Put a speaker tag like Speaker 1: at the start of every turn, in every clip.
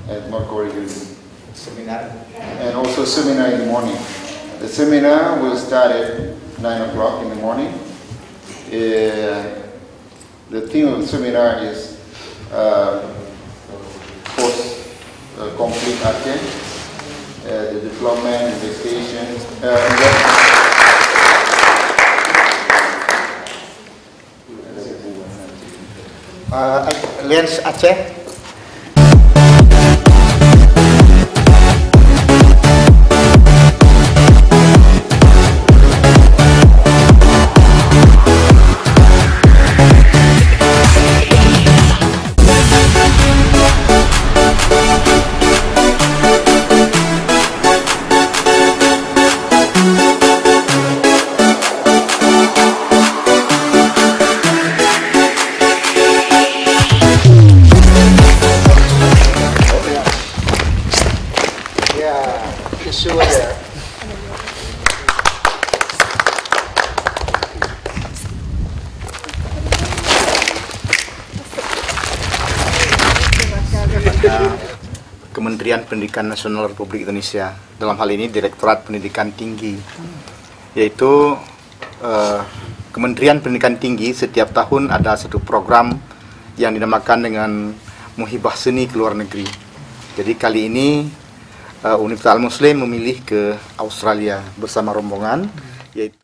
Speaker 1: at Macquarie Seminar, and also seminar in the morning. The seminar will start at 9 o'clock in the morning. The theme of the seminar is post-conflict Aceh, the development, investigation,
Speaker 2: Alliance Aceh. Kementerian Pendidikan Nasional Republik Indonesia, dalam hal ini Direktorat Pendidikan Tinggi, yaitu Kementerian Pendidikan Tinggi setiap tahun ada satu program yang dinamakan dengan Muhibah Seni ke luar negeri. Jadi kali ini Universitas Al-Muslim memilih ke Australia bersama rombongan, yaitu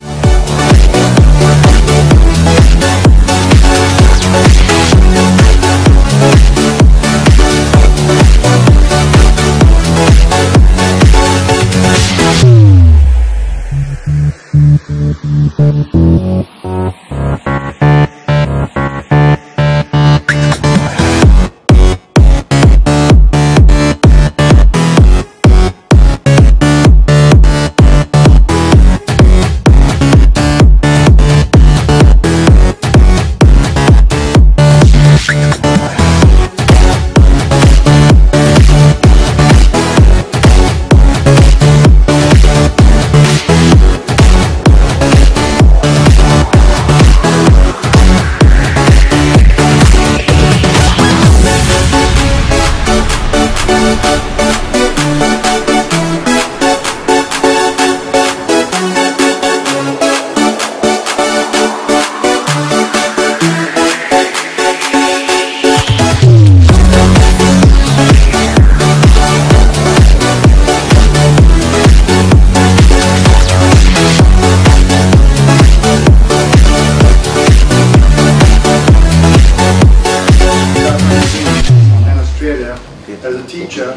Speaker 3: as a teacher,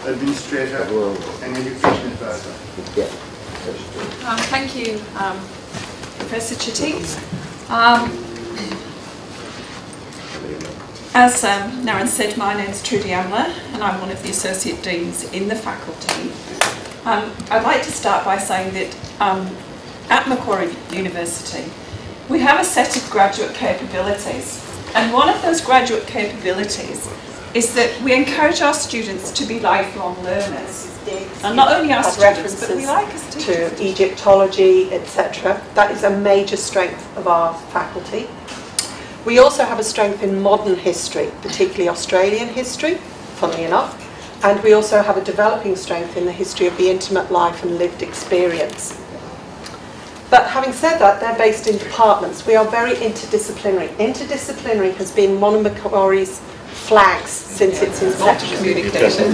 Speaker 3: administrator, and education advisor.
Speaker 4: Thank you, Professor Chitty. As Naren said, my name is Trudy Amler, and I'm one of the Associate Deans in the faculty. I'd like to start by saying that at Macquarie University, we have a set of graduate capabilities, and one of those graduate capabilities is that we encourage our students to be lifelong learners. And not only our students, but we like us
Speaker 5: to Egyptology, etc. That is a major strength of our faculty. We also have a strength in modern history, particularly Australian history, funnily enough, and we also have a developing strength in the history of the intimate life and lived experience. But having said that, they're based in departments. We are very interdisciplinary. Interdisciplinary has been one of Macquarie's flags since its inception.
Speaker 4: Communication.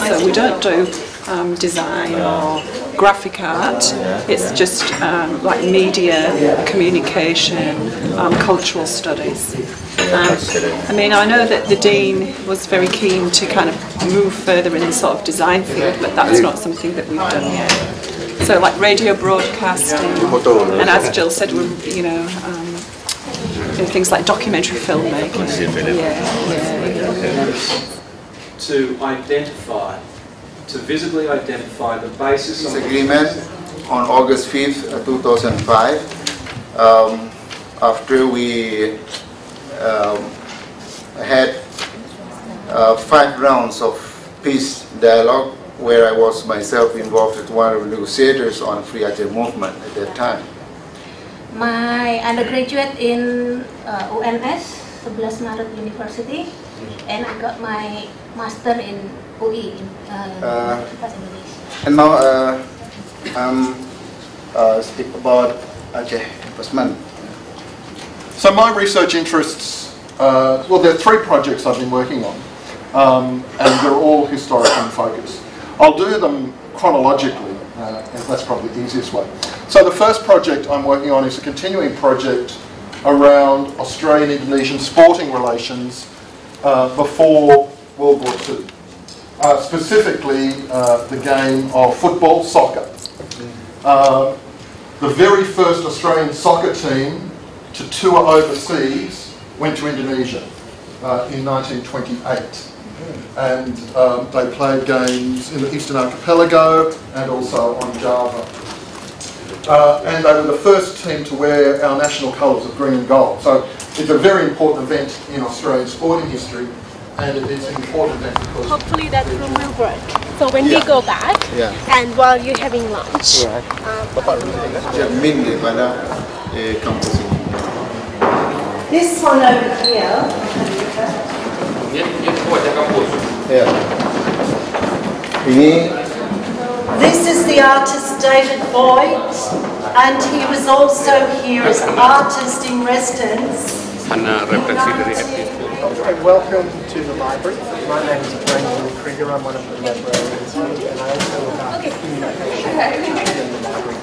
Speaker 6: So we don't do design or graphic art. It's just like media, communication, cultural studies. I mean, I know that the Dean was very keen to kind of move further in the sort of design field, but that's not something that we've done yet. So like radio broadcasting, and as Jill said, we're, you know, things like documentary filmmaking.
Speaker 7: To identify, to visibly identify the basis of
Speaker 1: this agreement on August 5th, 2005, after we had 5 rounds of peace dialogue, where I was myself involved as one of the negotiators on Free Aceh movement at that time.
Speaker 8: My undergraduate in UNS 11 Maret University, and I got my master in UI in Universitas Indonesia.
Speaker 1: And now speak about Aceh Investment.
Speaker 3: So my research interests, well, there are 3 projects I've been working on, and they're all historical in focus. I'll do them chronologically, and that's probably the easiest way. So the first project I'm working on is a continuing project around Australian-Indonesian sporting relations before World War II. Specifically, the game of football, soccer. The very first Australian soccer team to tour overseas went to Indonesia in 1928. And they played games in the Eastern Archipelago and also on Java. And they were the first team to wear our national colours of green and gold. So it's a very important event in Australian sporting history, and it's an important event because...
Speaker 9: Hopefully that room will work. So when we go back, and while you're having lunch...
Speaker 5: This one over here. This is the artist David Boyd, and he was also here as artist in residence.
Speaker 10: Welcome to the library. My name is Brendan Krieger. I'm one of the librarians here, and I also look after communication in the library.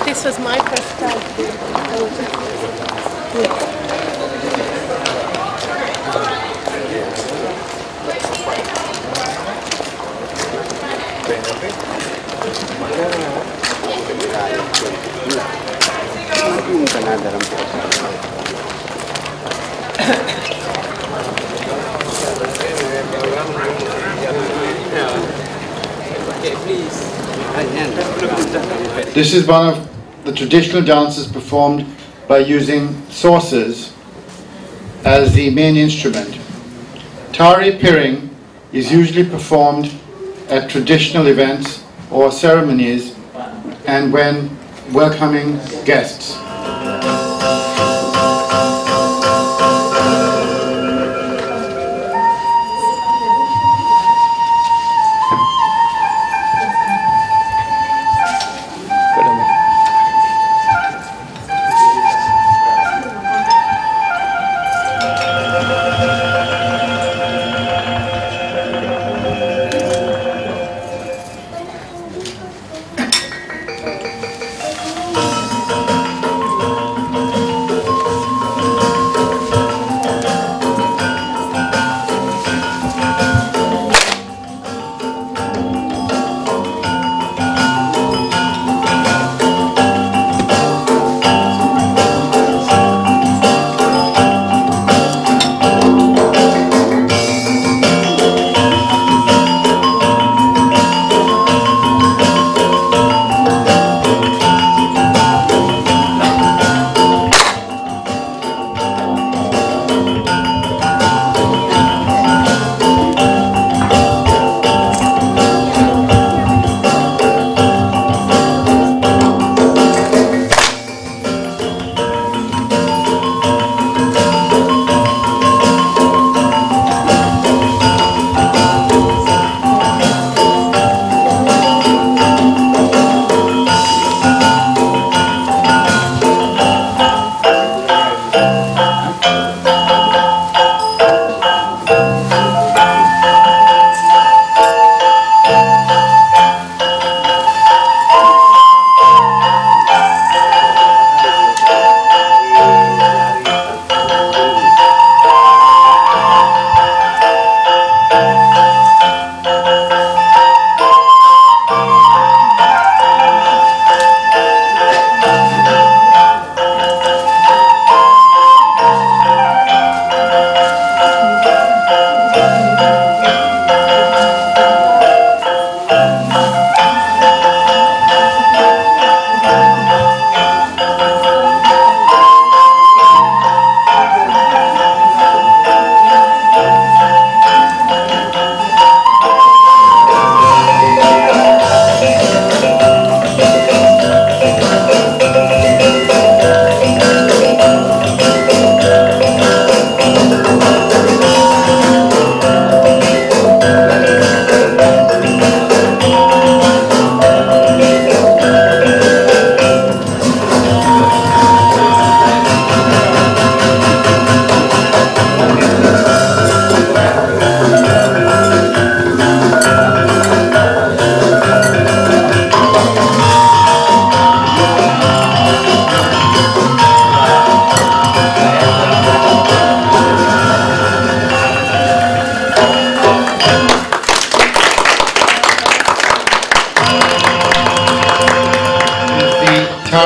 Speaker 9: This was my first time.
Speaker 10: This is one of the traditional dances performed by using saucers as the main instrument. Tari Piring is usually performed at traditional events or ceremonies and when welcoming guests.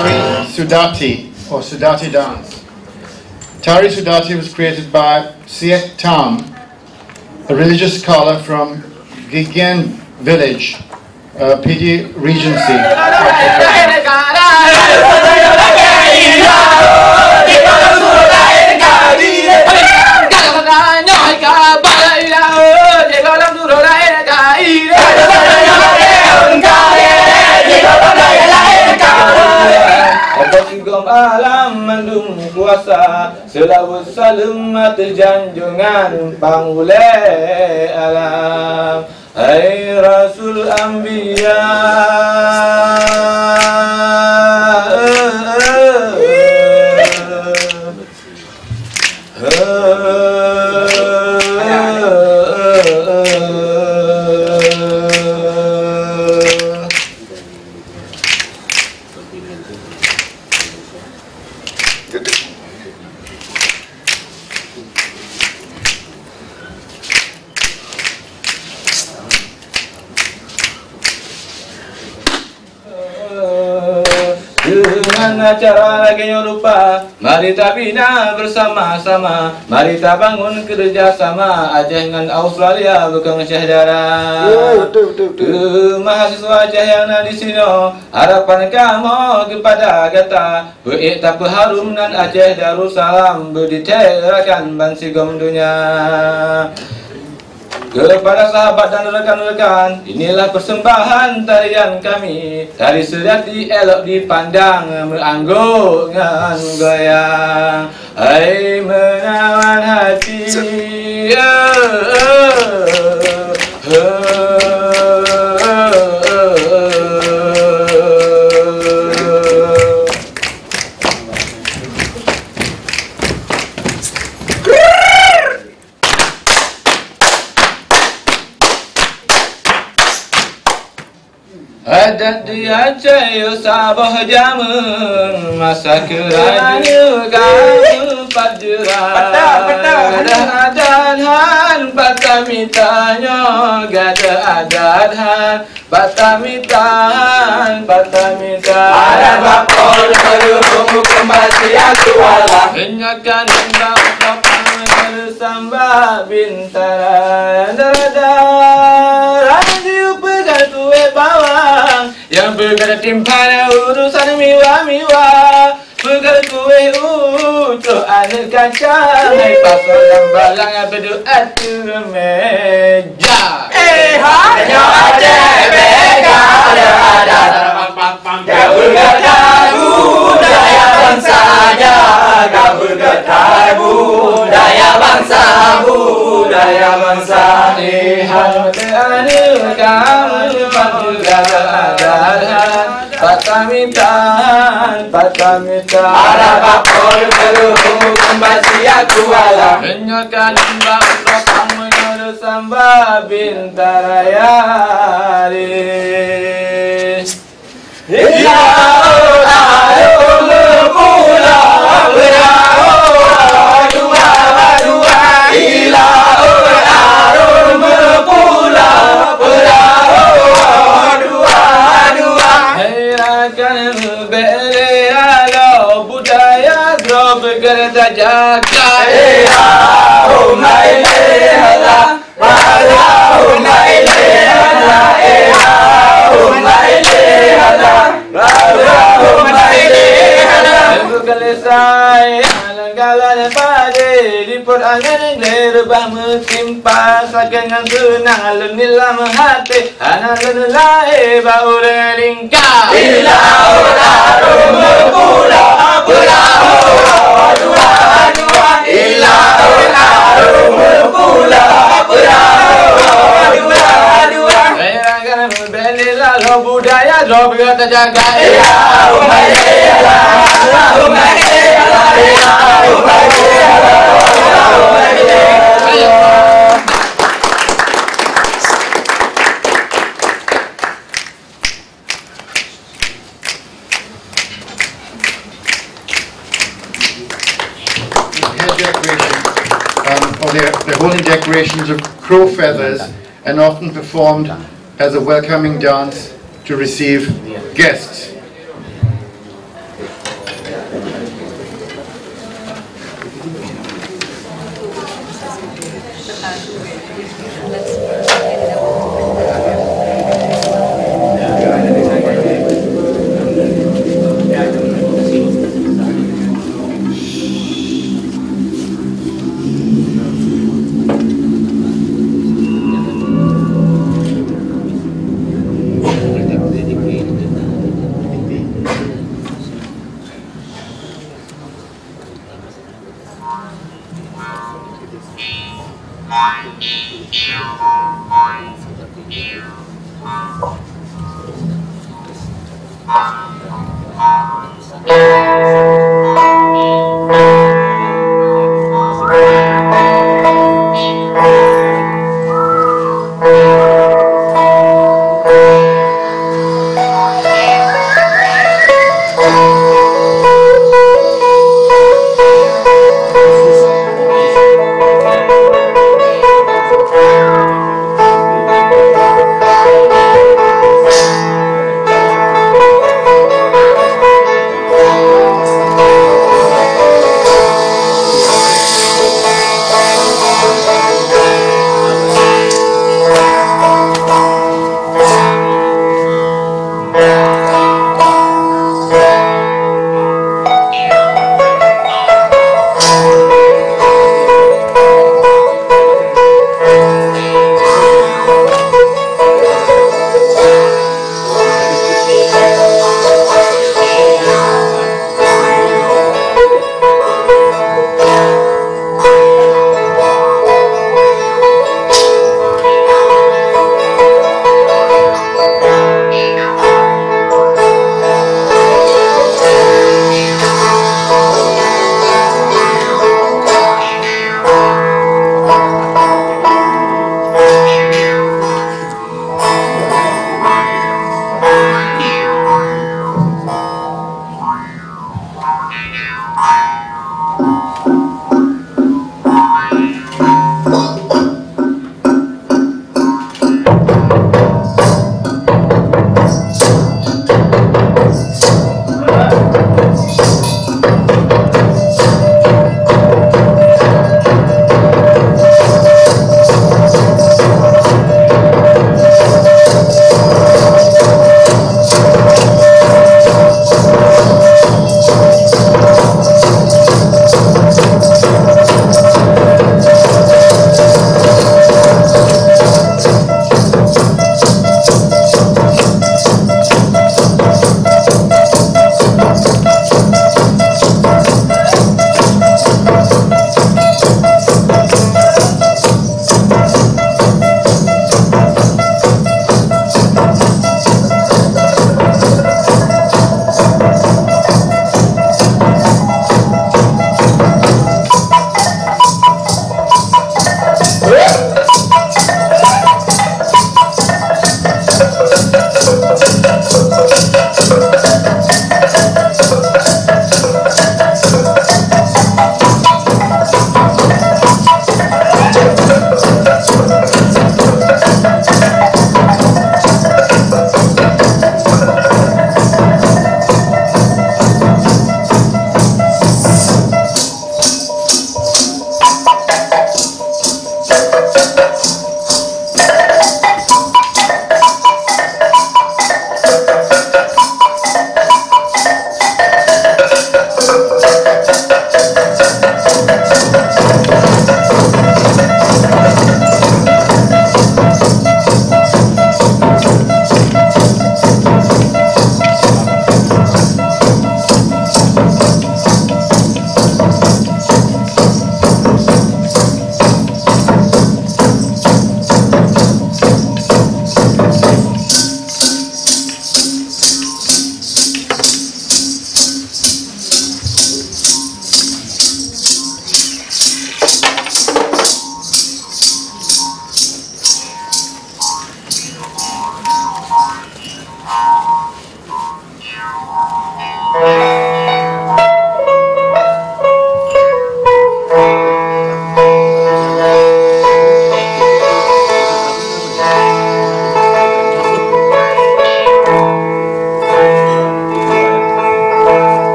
Speaker 10: Tari Sudati, or Sudati dance. Tari Sudati was created by Siek Tam, a religious scholar from Gigen village, PD Regency.
Speaker 11: Alam mendung kuasa selalu selamat janjungan pangulai alam. Hai Rasul Anbiya, dengan acara lagi lupa, mari kita bina bersama-sama, mari kita bangun kerjasama Aceh dengan Australia bukan sejahtera. Mahasiswa Aceh yang ada di sini, harapan kamu kepada kita, berikta harum dan Aceh Darussalam berditerakan bansigom dunia. Kepada sahabat dan rekan-rekan, inilah persembahan tarian kami. Tari Sudati elok dipandang, mengangguk dengan goyang. Hai menawan hati, adat di Aceh Sabah jamun masa kerajaan kamu pajera adat-adat batamitanya gada adat batamita adat bakol berhubung kembali aku wala menyakan undang bersamba bintara yang bergada timpana urusan miwa-miwa, bergada kue utuh anak kaca, hai pasal dan balang berdoa tu meja. Hanya Aceh bega ada gak bergetar budaya bangsanya, gak bergetar budaya bangsa. Hal teanu kamu Patamita ada bakol berhubung kembali aku alam menyokan mbak sopang menyodo samba bintaraya ya ayo mula berau dua ila arum mula berau dua herakan bere alo budaya drop gerda jaga umai lehala umai lehala umai lehala umai lehala bukalesai alanggalan pade dipot angin lerubah metimpa sakengan senang alun nilam hati analun lae bau relingka ila arum pula dua ila arum pula dua mereka membela lo budaya lo berkata jaga
Speaker 10: They're holding decorations of crow feathers and often performed as a welcoming dance to receive guests.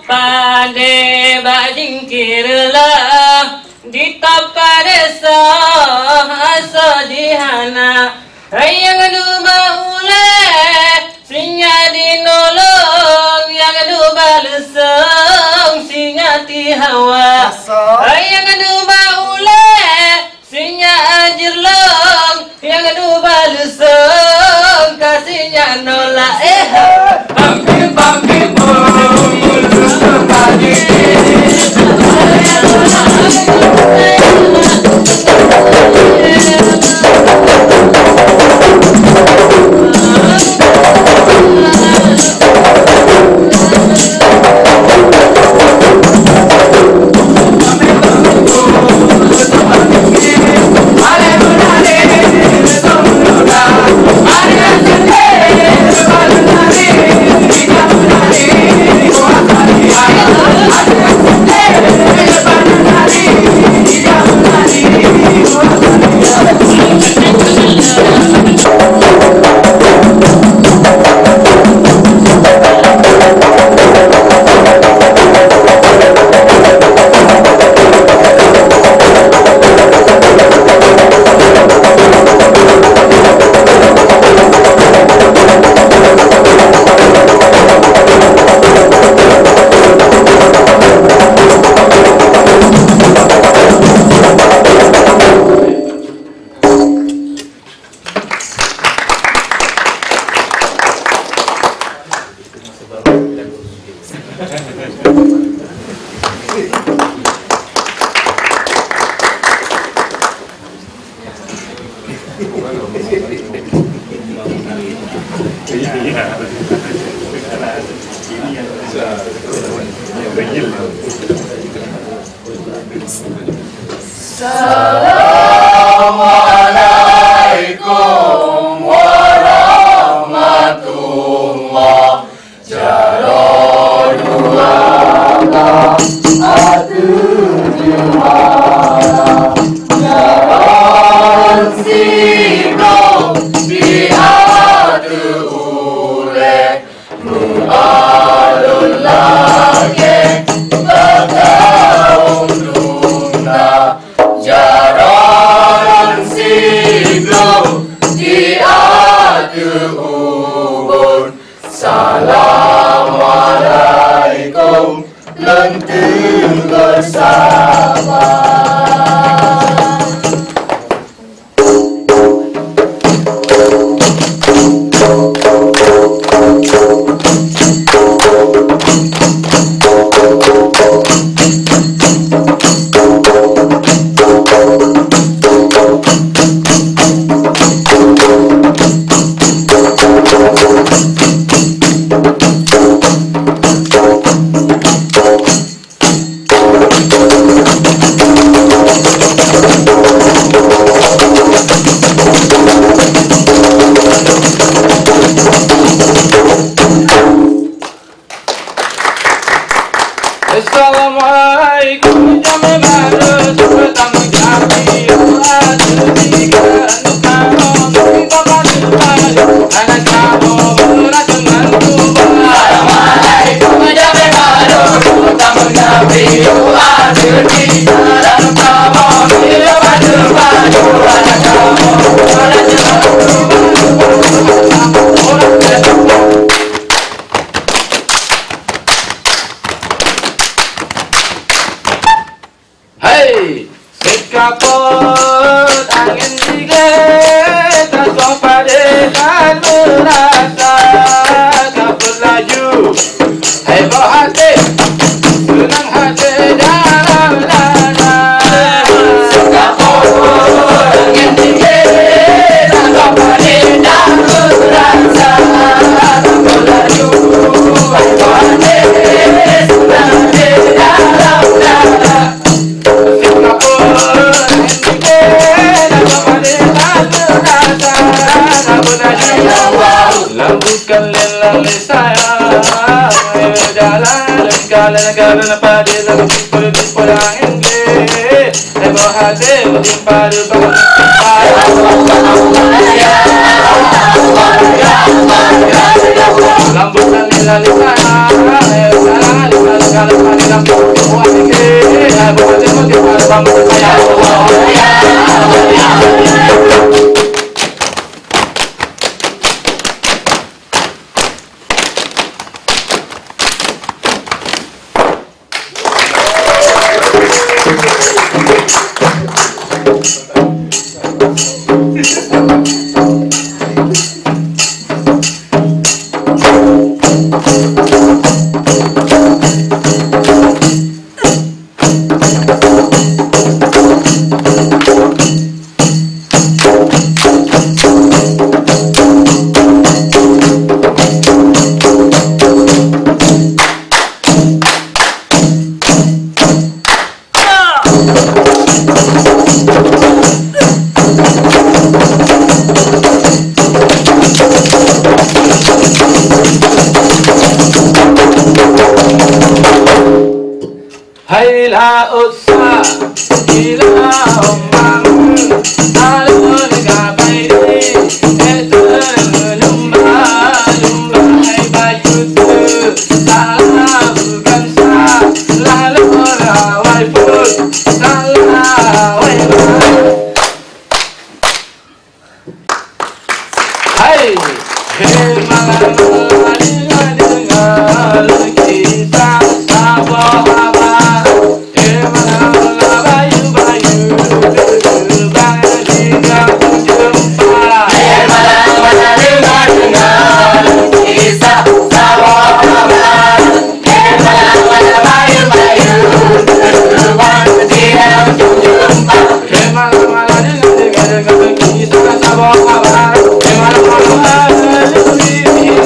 Speaker 12: Pade bajingkirlah di tapadesa asadihana yang duba ule sinya dinolong yang duba leseng sinya ti hawa yang duba ule sinya ajirlong yang duba leseng kasihnya nolak bambi bambi
Speaker 13: Assalamualaikum warahmatullah jarodullah atujuhara jaron sibro diadu ule mu'alul lage bataum duna jaron sibro diadu ubun Assalamualaikum lentur bersama.
Speaker 11: Assalamualaikum jame baru pertama kali ada tiga kamu bapak baru anak kamu berat dengan tubuh. Assalamualaikum jame baru pertama kali ada tiga kamu baru anak kamu berat dengan tubuh. Hey, sekapot angin dingin tak pada dan merasa kaput laju. Hey, bawa hati, senang hati dalam dada. Sekapot angin dingin tak pada dan merasa kaput laju. Hey, bawa hati, senang hati dalam dada. Lambukan lelaki saya jalan kalian pada lagu pukul angin ge ebo hati berjumpa di lambukan lelaki saya jalan kalian pada lagu pukul angin ge ebo hati berjumpa di Hai la usah ila omang alun gabai itu lumba lumba hai baju tu salah bukan salah lalu wai pun salah wai hai malam dengar kisah sabah Hey,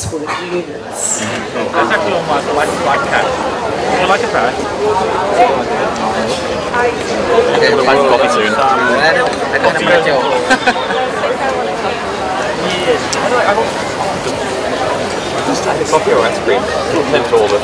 Speaker 6: for units.
Speaker 14: That's actually on my cat. Would you like a try? We'll have coffee soon. Coffee or ice cream? Depends on all of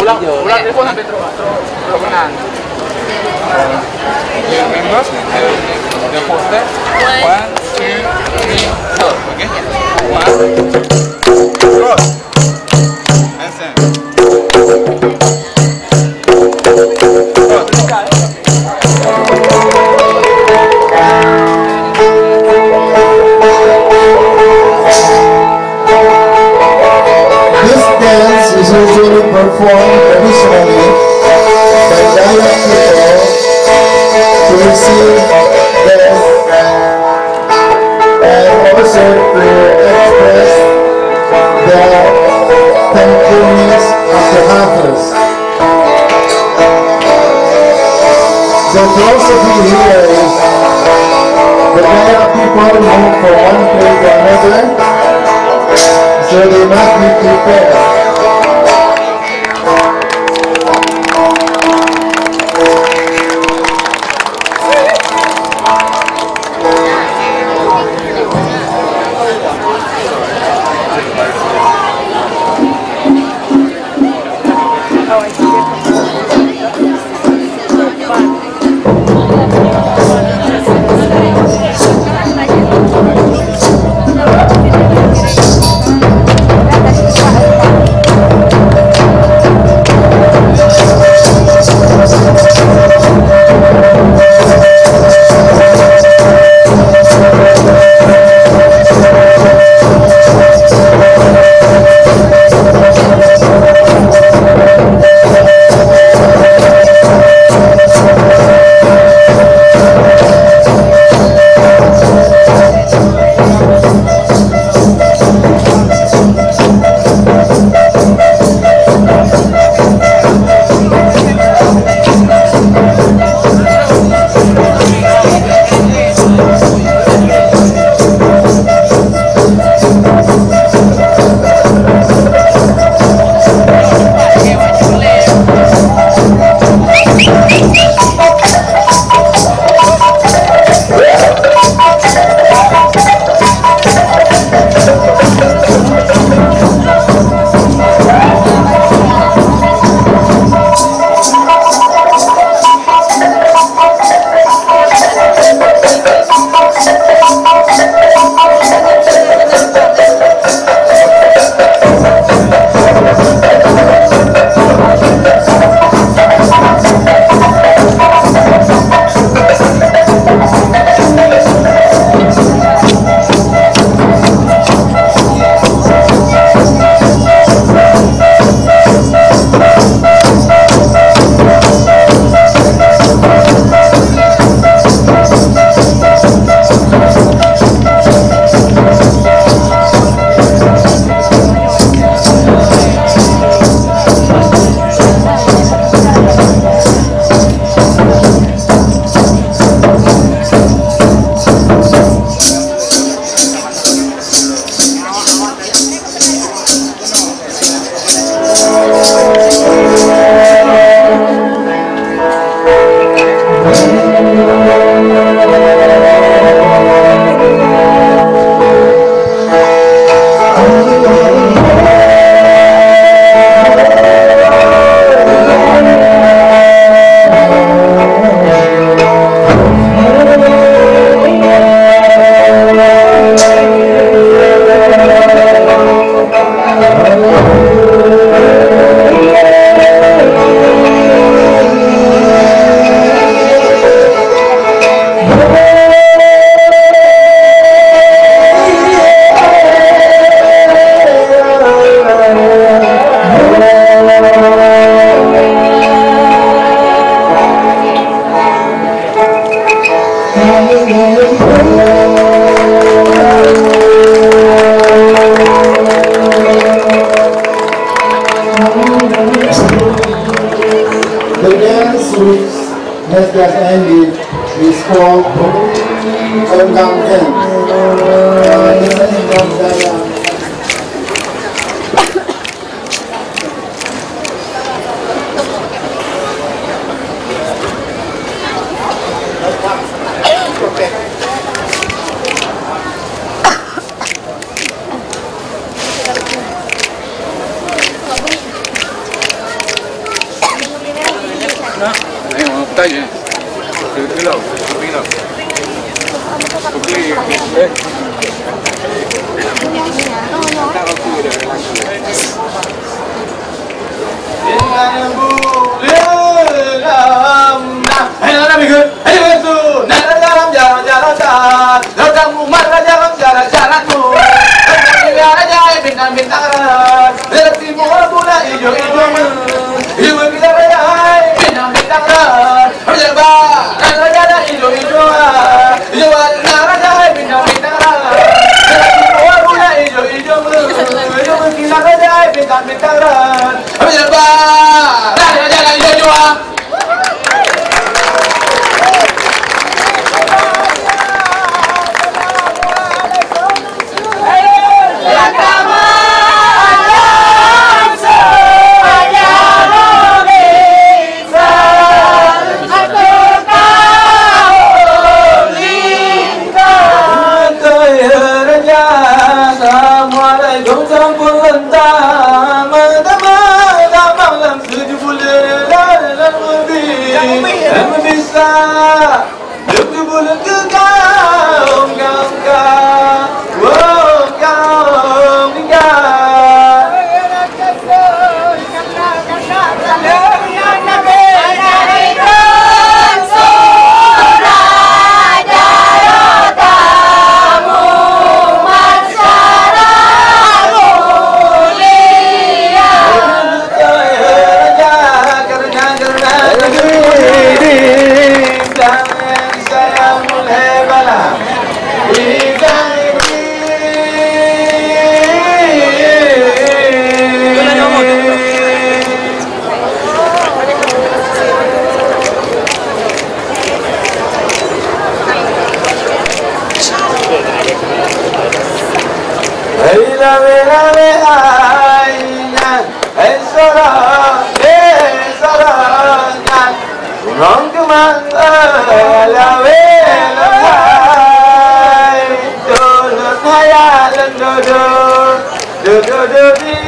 Speaker 11: Ulang telepon sampai termenang. Remember the poster. 1, 2, 3, go. Okay. 1. Go. And send.
Speaker 13: This dance is usually performed traditionally by Dayak people
Speaker 1: see them, and also to express their thankfulness of the Hafiz. The philosophy here is that there are people move from one place to another, so they must be prepared.
Speaker 10: has just ended is called Enggang Ten.
Speaker 13: Hijau
Speaker 11: rong kemang lawe hai do saya lan do di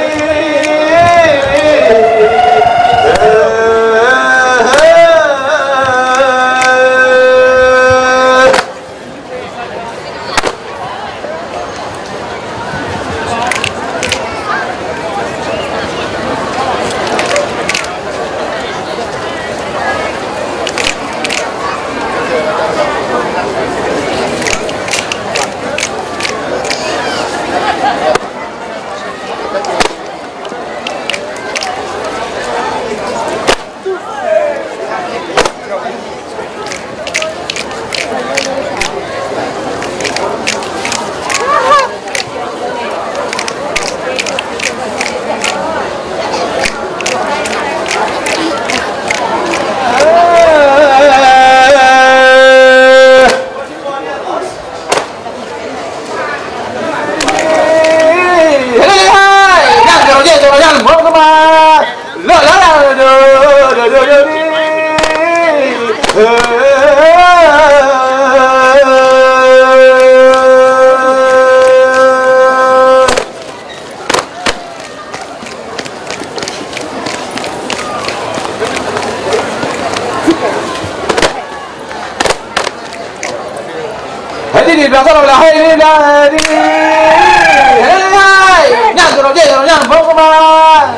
Speaker 11: Hadirin belakang belah ini dari hai nyang jangan mau kemana